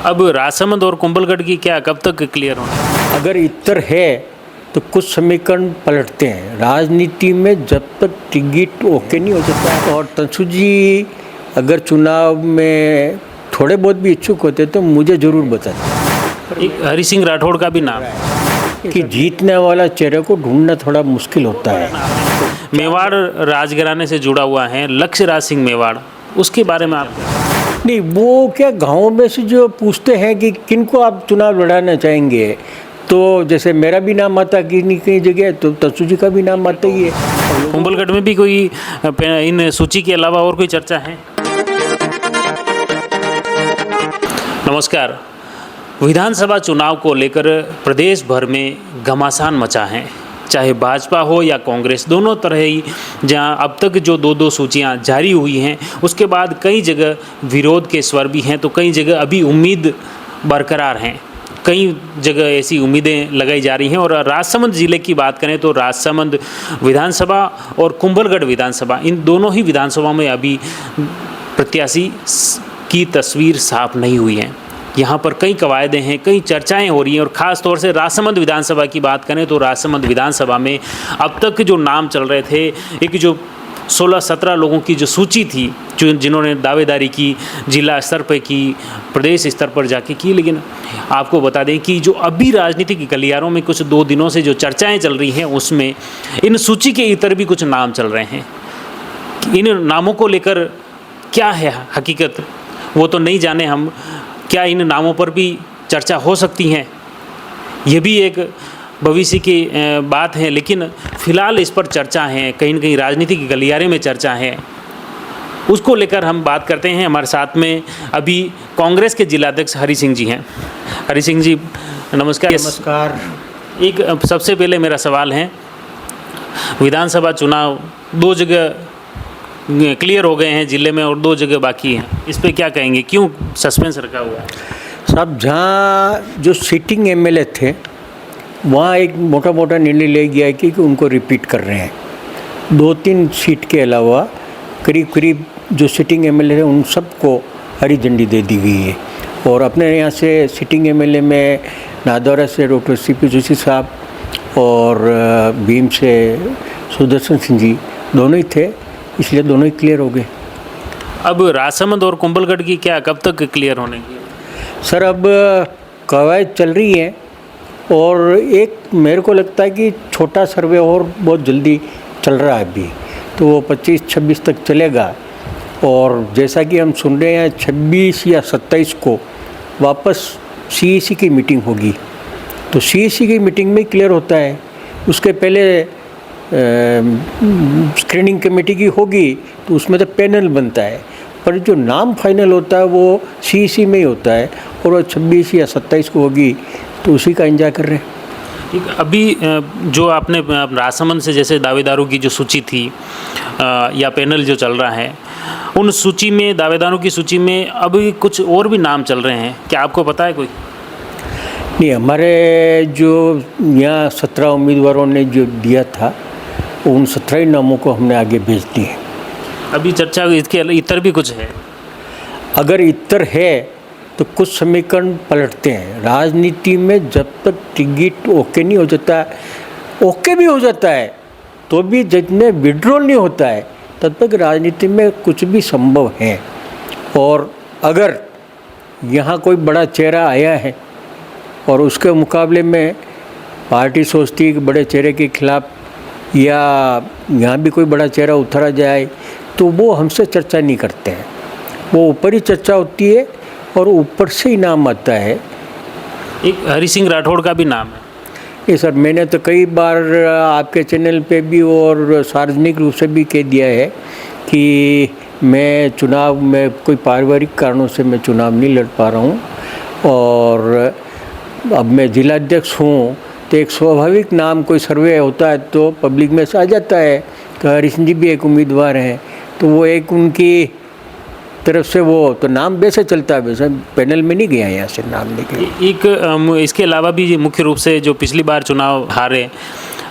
अब राजसमंद और कुंभलगढ़ की क्या कब तक क्लियर होना? अगर इतर है तो कुछ समीकरण पलटते हैं। राजनीति में जब तक टिकट ओके नहीं हो जाता, और तंसु जी अगर चुनाव में थोड़े बहुत भी इच्छुक होते तो मुझे ज़रूर बताते। एक हरि सिंह राठौड़ का भी नाम है कि जीतने वाला चेहरे को ढूंढना थोड़ा मुश्किल होता है। मेवाड़ राजघराने से जुड़ा हुआ है लक्ष्य राज सिंह मेवाड़, उसके बारे में आप? नहीं, वो क्या गाँव में से जो पूछते हैं कि किनको आप चुनाव लड़ाना चाहेंगे, तो जैसे मेरा भी नाम आता किन्हीं कई जगह, तो तंसु जी का भी नाम आता ही है। कुंभलगढ़ में भी कोई इन सूची के अलावा और कोई चर्चा है? नमस्कार। विधानसभा चुनाव को लेकर प्रदेश भर में घमासान मचा है, चाहे भाजपा हो या कांग्रेस, दोनों तरह ही। जहां अब तक जो दो सूचियां जारी हुई हैं, उसके बाद कई जगह विरोध के स्वर भी हैं, तो कई जगह अभी उम्मीद बरकरार हैं, कई जगह ऐसी उम्मीदें लगाई जा रही हैं। और राजसमंद ज़िले की बात करें तो राजसमंद विधानसभा और कुंभलगढ़ विधानसभा, इन दोनों ही विधानसभा में अभी प्रत्याशी की तस्वीर साफ नहीं हुई है। यहाँ पर कई कवायदें हैं, कई चर्चाएं हो रही हैं, और ख़ास तौर से राजसमंद विधानसभा की बात करें तो राजसमंद विधानसभा में अब तक जो नाम चल रहे थे, एक जो 16-17 लोगों की जो सूची थी, जो जिन्होंने दावेदारी की, जिला स्तर पर की, प्रदेश स्तर पर जाके की, लेकिन आपको बता दें कि जो अभी राजनीतिक गलियारों में कुछ 2 दिनों से जो चर्चाएं चल रही हैं, उसमें इन सूची के इतर भी कुछ नाम चल रहे हैं। इन नामों को लेकर क्या है हकीकत, वो तो नहीं जाने हम। क्या इन नामों पर भी चर्चा हो सकती है, ये भी एक भविष्य की बात है, लेकिन फ़िलहाल इस पर चर्चा है, कहीं न कहीं राजनीतिक गलियारे में चर्चा है। उसको लेकर हम बात करते हैं। हमारे साथ में अभी कांग्रेस के जिलाध्यक्ष हरि सिंह जी हैं। हरि सिंह जी नमस्कार। नमस्कार। एक सबसे पहले मेरा सवाल है, विधानसभा चुनाव 2 जगह क्लियर हो गए हैं ज़िले में और 2 जगह बाकी हैं, इस पे क्या कहेंगे, क्यों सस्पेंस रखा हुआ है? साहब, जहाँ जो सिटिंग एमएलए थे वहाँ एक मोटा निर्णय ले गया है कि उनको रिपीट कर रहे हैं। 2-3 सीट के अलावा करीब जो सिटिंग एमएलए हैं उन सबको हरी झंडी दे दी गई है। और अपने यहाँ से सिटिंग एमएलए में नादौरा से डॉक्टर सीपी जोशी साहब और भीम से सुदर्शन सिंह जी दोनों ही थे, इसलिए दोनों ही क्लियर हो गए। अब राजसमंद और कुंभलगढ़ की क्या कब तक क्लियर होने की? सर, अब कवायद चल रही है, और एक मेरे को लगता है कि छोटा सर्वे और बहुत जल्दी चल रहा है अभी, तो वो 25-26 तक चलेगा। और जैसा कि हम सुन रहे हैं 26 या 27 को वापस सीईसी की मीटिंग होगी, तो सीईसी की मीटिंग में क्लियर होता है। उसके पहले स्क्रीनिंग कमेटी की होगी, तो उसमें तो पैनल बनता है, पर जो नाम फाइनल होता है वो सीईसी में ही होता है, और वो 26 या 27 को होगी, तो उसी का इंतजार कर रहे हैं। अभी जो आपने राजसमंद से जैसे दावेदारों की जो सूची थी या पैनल जो चल रहा है, उन सूची में, दावेदारों की सूची में अभी कुछ और भी नाम चल रहे हैं, क्या आपको पता है कोई? नहीं, हमारे जो यहाँ 17 उम्मीदवारों ने जो दिया था, उन 17 नामों को हमने आगे भेज दिए। अभी चर्चा इसके इतर भी कुछ है? अगर इतर है तो कुछ समीकरण पलटते हैं। राजनीति में जब तक टिकट ओके नहीं हो जाता, ओके भी हो जाता है तो भी जज में विड्रॉल नहीं होता है, तब तक राजनीति में कुछ भी संभव है। और अगर यहाँ कोई बड़ा चेहरा आया है और उसके मुकाबले में पार्टी सोचती है कि बड़े चेहरे के खिलाफ, या यहाँ भी कोई बड़ा चेहरा उतरा जाए, तो वो हमसे चर्चा नहीं करते हैं। वो ऊपर ही चर्चा होती है और ऊपर से ही नाम आता है। एक हरि सिंह राठौड़ का भी नाम है। ये सर, मैंने तो कई बार आपके चैनल पे भी और सार्वजनिक रूप से भी कह दिया है कि मैं चुनाव में कोई पारिवारिक कारणों से मैं चुनाव नहीं लड़ पा रहा हूँ, और अब मैं जिलाध्यक्ष हूँ, तो एक स्वाभाविक नाम कोई सर्वे होता है तो पब्लिक में से आ जाता है कि हरि सिंह जी भी एक उम्मीदवार हैं, तो वो एक उनकी तरफ से वो तो नाम वैसे चलता है, वैसे पैनल में नहीं गया यहाँ से नाम लेके। एक इसके अलावा भी मुख्य रूप से जो पिछली बार चुनाव हारे,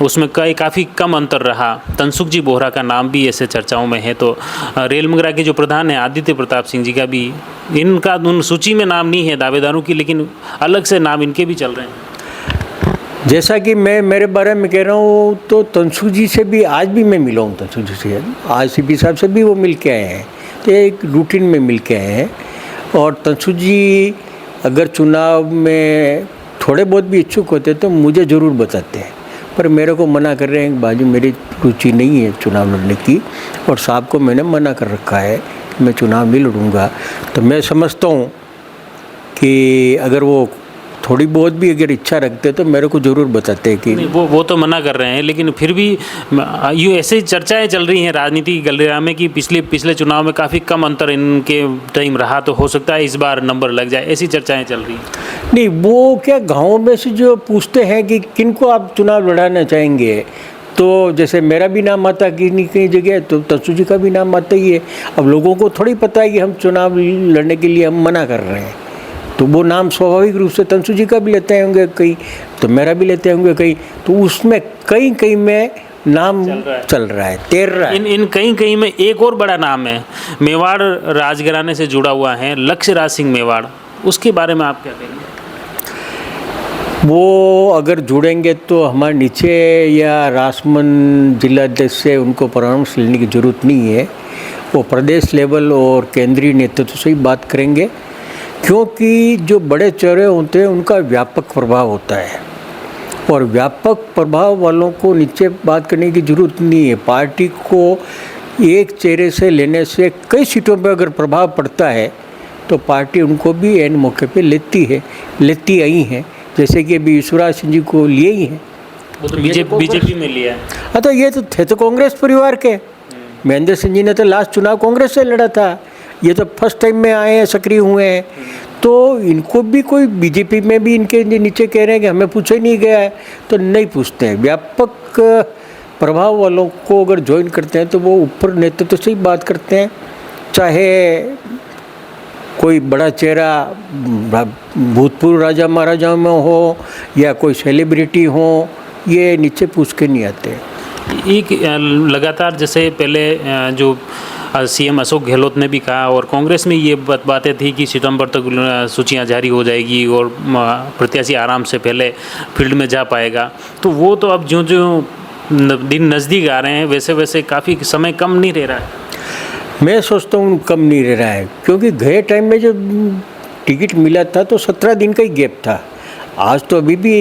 उसमें काफ़ी कम अंतर रहा। तनसुख जी बोहरा का नाम भी ऐसे चर्चाओं में है, तो रेल मंगरा के जो प्रधान हैं आदित्य प्रताप सिंह जी का भी इनका उन सूची में नाम नहीं है दावेदारों की, लेकिन अलग से नाम इनके भी चल रहे हैं। जैसा कि मैं मेरे बारे में कह रहा हूँ, तो तंसू जी से भी आज भी मैं मिला हूँ। तंसू जी से आज सीपी साहब से भी वो मिल के आए हैं, तो एक रूटीन में मिल के आए हैं। और तंसू जी अगर चुनाव में थोड़े बहुत भी इच्छुक होते तो मुझे ज़रूर बताते हैं, पर मेरे को मना कर रहे हैं। बाजू मेरी रुचि नहीं है चुनाव लड़ने की, और साहब को मैंने मना कर रखा है कि मैं चुनाव नहीं लड़ूंगा। तो मैं समझता हूँ कि अगर वो थोड़ी बहुत भी अगर इच्छा रखते तो मेरे को ज़रूर बताते हैं कि नहीं, वो तो मना कर रहे हैं, लेकिन फिर भी ये ऐसे चर्चाएं चल रही हैं राजनीति गलियारे में कि पिछले चुनाव में काफ़ी कम अंतर इनके टाइम रहा, तो हो सकता है इस बार नंबर लग जाए, ऐसी चर्चाएं चल रही हैं। नहीं, वो क्या गाँव में से जो पूछते हैं कि किन को आप चुनाव लड़ाना चाहेंगे, तो जैसे मेरा भी नाम आता कहीं कहीं जगह, तो तंसू जी का भी नाम आता ही है। अब लोगों को थोड़ी पता है कि हम चुनाव लड़ने के लिए हम मना कर रहे हैं, तो वो नाम स्वाभाविक रूप से तंसू जी का भी लेते होंगे कहीं, तो मेरा भी लेते होंगे कहीं, तो उसमें कहीं कहीं में नाम चल रहा है, तैर रहा है। इन कहीं में एक और बड़ा नाम है, मेवाड़ राजघराने से जुड़ा हुआ है, लक्ष्य राज सिंह मेवाड़, उसके बारे में आप क्या कहेंगे? वो अगर जुड़ेंगे तो हमारे नीचे या राजमंद जिलाध्यक्ष से उनको परामर्श लेने की ज़रूरत नहीं है। वो प्रदेश लेवल और केंद्रीय नेतृत्व से ही बात करेंगे, क्योंकि जो बड़े चेहरे होते हैं उनका व्यापक प्रभाव होता है, और व्यापक प्रभाव वालों को नीचे बात करने की ज़रूरत नहीं है। पार्टी को एक चेहरे से लेने से कई सीटों पर अगर प्रभाव पड़ता है तो पार्टी उनको भी एन मौके पे लेती आई हैं। जैसे कि अभी ईश्वराज सिंह जी को लिए ही हैं, वो तो बीजेपी में लिया है। हाँ, तो ये तो थे तो कांग्रेस परिवार के। महेंद्र सिंह जी ने तो लास्ट चुनाव कांग्रेस से लड़ा था, ये तो फर्स्ट टाइम में आए हैं, सक्रिय हुए हैं, तो इनको भी कोई बीजेपी में भी इनके नीचे कह रहे हैं कि हमें पूछा ही नहीं गया है, तो नहीं पूछते हैं। व्यापक प्रभाव वालों को अगर ज्वाइन करते हैं तो वो ऊपर नेतृत्व से ही बात करते हैं, चाहे कोई बड़ा चेहरा भूतपूर्व राजा महाराजाओं में हो या कोई सेलिब्रिटी हो, ये नीचे पूछ के नहीं आते। एक लगातार जैसे पहले जो सीएम अशोक गहलोत ने भी कहा, और कांग्रेस में ये बातें थी कि सितंबर तक सूचियां जारी हो जाएगी और प्रत्याशी आराम से पहले फील्ड में जा पाएगा, तो वो तो अब जो दिन नज़दीक आ रहे हैं वैसे वैसे काफ़ी समय कम नहीं रह रहा है। मैं सोचता हूँ कम नहीं रह रहा है, क्योंकि गए टाइम में जब टिकट मिला था तो 17 दिन का ही गैप था। आज तो अभी भी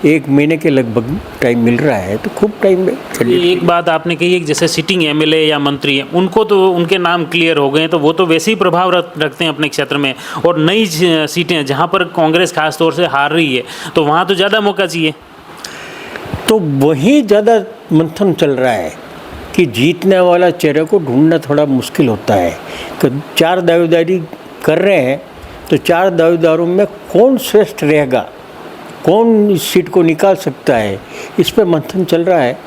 1 महीने के लगभग टाइम मिल रहा है, तो खूब टाइम में। एक बात आपने कही है कि जैसे सिटिंग एमएलए या मंत्री हैं, उनको तो उनके नाम क्लियर हो गए हैं, तो वो तो वैसे ही प्रभाव रखते हैं अपने क्षेत्र में, और नई सीटें जहाँ पर कांग्रेस खास तौर से हार रही है तो वहाँ तो ज़्यादा मौका चाहिए। तो वहीं ज़्यादा मंथन चल रहा है कि जीतने वाला चेहरे को ढूंढना थोड़ा मुश्किल होता है। कि 4 दावेदारी कर रहे हैं, तो 4 दावेदारों में कौन श्रेष्ठ रहेगा, कौन इस सीट को निकाल सकता है, इस पर मंथन चल रहा है।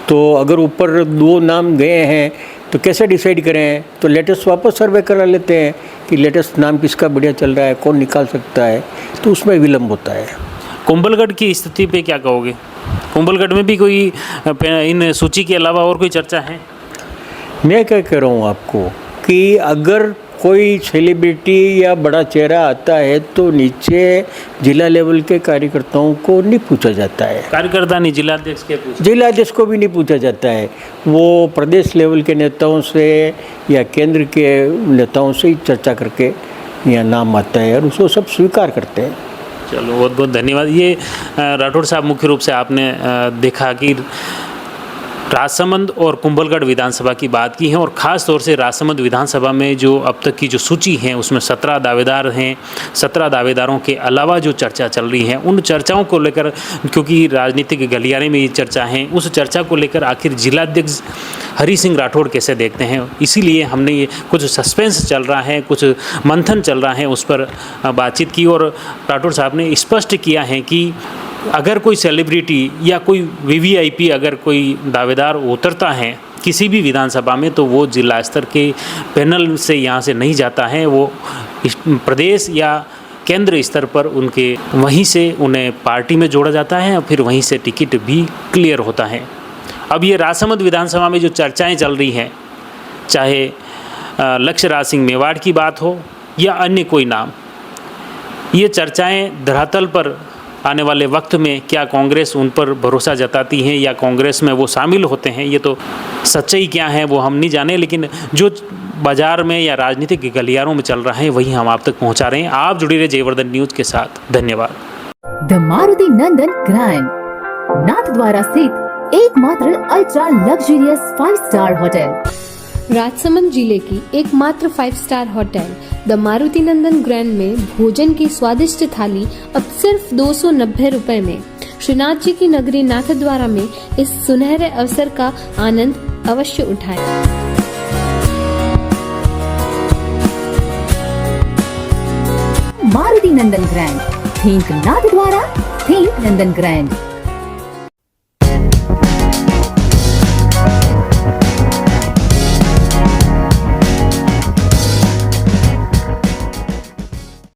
तो अगर ऊपर 2 नाम गए हैं तो कैसे डिसाइड करें, तो लेटेस्ट वापस सर्वे करा लेते हैं कि लेटेस्ट नाम किसका बढ़िया चल रहा है, कौन निकाल सकता है, तो उसमें विलम्ब होता है। कुंभलगढ़ की स्थिति पे क्या कहोगे? कुंभलगढ़ में भी कोई इन सूची के अलावा और कोई चर्चा है? मैं क्या कह रहा हूँ आपको कि अगर कोई सेलिब्रिटी या बड़ा चेहरा आता है तो नीचे जिला लेवल के कार्यकर्ताओं को नहीं पूछा जाता है। कार्यकर्ता नहीं, जिलाध्यक्ष के पूछे? जिलाध्यक्ष को भी नहीं पूछा जाता है, वो प्रदेश लेवल के नेताओं से या केंद्र के नेताओं से ही चर्चा करके यहाँ नाम आता है और उसको सब स्वीकार करते हैं। चलो, बहुत बहुत धन्यवाद। ये राठौड़ साहब, मुख्य रूप से आपने देखा कि राजसमंद और कुंभलगढ़ विधानसभा की बात की है, और ख़ास तौर से राजसमंद विधानसभा में जो अब तक की जो सूची है उसमें 17 दावेदार हैं। 17 दावेदारों के अलावा जो चर्चा चल रही है, उन चर्चाओं को लेकर, क्योंकि राजनीतिक गलियारे में ये चर्चा है, उस चर्चा को लेकर आखिर जिलाध्यक्ष हरि सिंह राठौड़ कैसे देखते हैं, इसीलिए हमने ये कुछ सस्पेंस चल रहा है, कुछ मंथन चल रहा है, उस पर बातचीत की। और राठौड़ साहब ने स्पष्ट किया है कि अगर कोई सेलिब्रिटी या कोई वीवीआईपी अगर कोई दावेदार उतरता है किसी भी विधानसभा में, तो वो जिला स्तर के पैनल से यहाँ से नहीं जाता है, वो प्रदेश या केंद्र स्तर पर उनके वहीं से उन्हें पार्टी में जोड़ा जाता है और फिर वहीं से टिकट भी क्लियर होता है। अब ये राजसमंद विधानसभा में जो चर्चाएं चल रही हैं, चाहे लक्ष्य राज सिंह मेवाड़ की बात हो या अन्य कोई नाम। ये चर्चाएं धरातल पर आने वाले वक्त में क्या कांग्रेस उन पर भरोसा जताती है या कांग्रेस में वो शामिल होते हैं, ये तो सच्चाई क्या है वो हम नहीं जाने, लेकिन जो बाजार में या राजनीतिक गलियारों में चल रहा है वही हम आप तक पहुंचा रहे हैं। आप जुड़े रहे जयवर्धन न्यूज के साथ। धन्यवाद। The Maruti Nandan grand, Nathdwara स्थित एकमात्र ultra luxurious 5 star hotel. Rajsamand जिले की एकमात्र 5 star hotel the Maruti Nandan grand में भोजन की स्वादिष्ट थाली अब सिर्फ 290 रुपए में। श्रीनाथ जी की नगरी नाथद्वारा में इस सुनहरे अवसर का आनंद अवश्य उठाएं। मारुति नंदन ग्रैंड, थिंक नाथद्वारा, थिंक नंदन ग्रैंड।